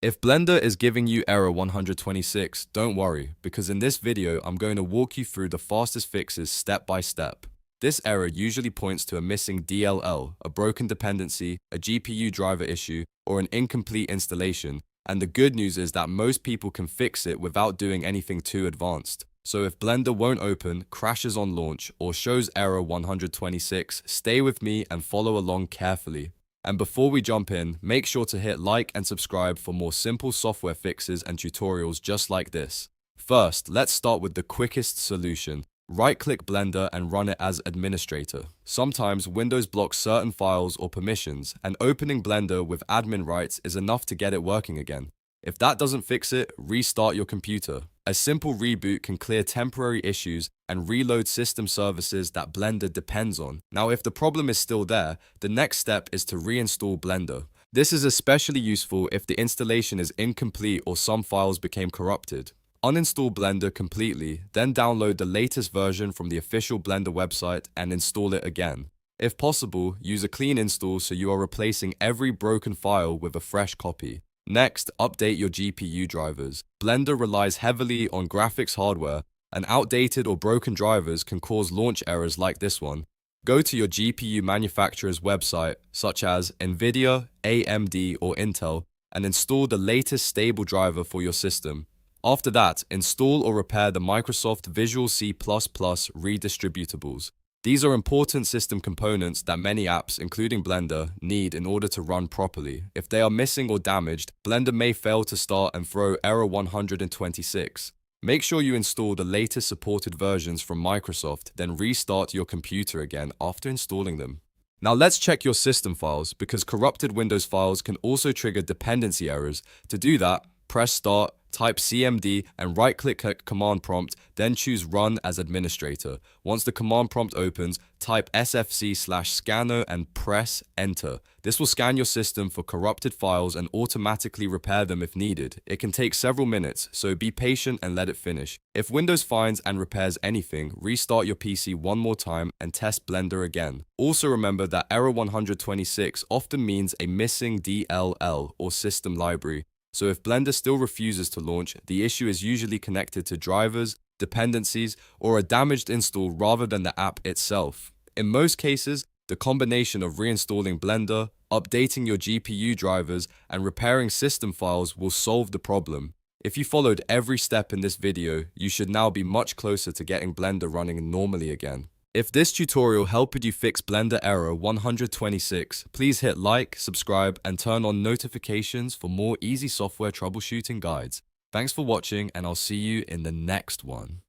If Blender is giving you error 126, don't worry, because in this video I'm going to walk you through the fastest fixes step by step. This error usually points to a missing DLL, a broken dependency, a GPU driver issue, or an incomplete installation, and the good news is that most people can fix it without doing anything too advanced. So if Blender won't open, crashes on launch, or shows error 126, stay with me and follow along carefully. And before we jump in, make sure to hit like and subscribe for more simple software fixes and tutorials just like this. First, let's start with the quickest solution. Right-click Blender and run it as administrator. Sometimes Windows blocks certain files or permissions, and opening Blender with admin rights is enough to get it working again. If that doesn't fix it, restart your computer. A simple reboot can clear temporary issues and reload system services that Blender depends on. Now, if the problem is still there, the next step is to reinstall Blender. This is especially useful if the installation is incomplete or some files became corrupted. Uninstall Blender completely, then download the latest version from the official Blender website and install it again. If possible, use a clean install so you are replacing every broken file with a fresh copy. Next, update your GPU drivers. Blender relies heavily on graphics hardware, and outdated or broken drivers can cause launch errors like this one. Go to your GPU manufacturer's website, such as NVIDIA, AMD, or Intel, and install the latest stable driver for your system. After that, install or repair the Microsoft Visual C Redistributables. These are important system components that many apps, including Blender, need in order to run properly. If they are missing or damaged, Blender may fail to start and throw error 126. Make sure you install the latest supported versions from Microsoft, then restart your computer again after installing them. Now let's check your system files, because corrupted Windows files can also trigger dependency errors. To do that, press Start, type CMD and right-click Command Prompt, then choose Run as Administrator. Once the command prompt opens, type sfc/scannow and press Enter. This will scan your system for corrupted files and automatically repair them if needed. It can take several minutes, so be patient and let it finish. If Windows finds and repairs anything, restart your PC one more time and test Blender again. Also remember that error 126 often means a missing DLL or system library. So if Blender still refuses to launch, the issue is usually connected to drivers, dependencies, or a damaged install rather than the app itself. In most cases, the combination of reinstalling Blender, updating your GPU drivers, and repairing system files will solve the problem. If you followed every step in this video, you should now be much closer to getting Blender running normally again. If this tutorial helped you fix Blender error 126, please hit like, subscribe, and turn on notifications for more easy software troubleshooting guides. Thanks for watching, and I'll see you in the next one.